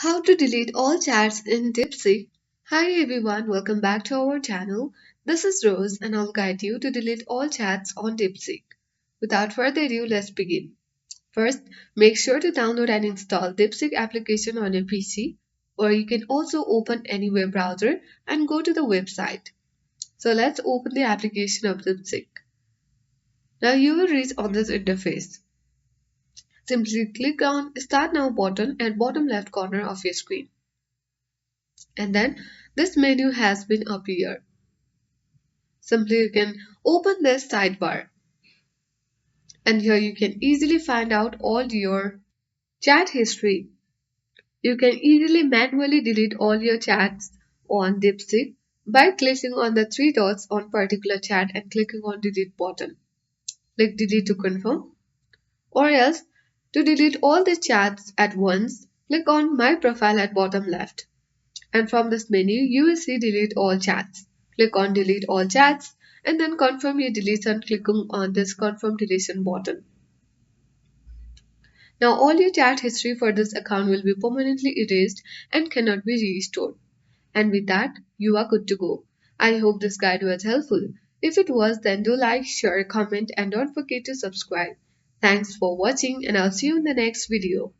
How to delete all chats in Deepseek. Hi everyone, welcome back to our channel. This is Rose and I'll guide you to delete all chats on Deepseek. Without further ado, let's begin. First, make sure to download and install Deepseek application on your PC, or you can also open any web browser and go to the website. So let's open the application of Deepseek. Now you will reach on this interface. Simply click on Start Now button at bottom left corner of your screen. And then this menu has been appeared. Simply you can open this sidebar and here you can easily find out all your chat history. You can easily manually delete all your chats on Deepseek by clicking on the three dots on particular chat and clicking on delete button. Click delete to confirm, or else to delete all the chats at once, click on my profile at bottom left. And from this menu, you will see delete all chats. Click on delete all chats and then confirm your deletion clicking on this confirm deletion button. Now all your chat history for this account will be permanently erased and cannot be restored. And with that, you are good to go. I hope this guide was helpful. If it was, then do like, share, comment and don't forget to subscribe. Thanks for watching and I'll see you in the next video.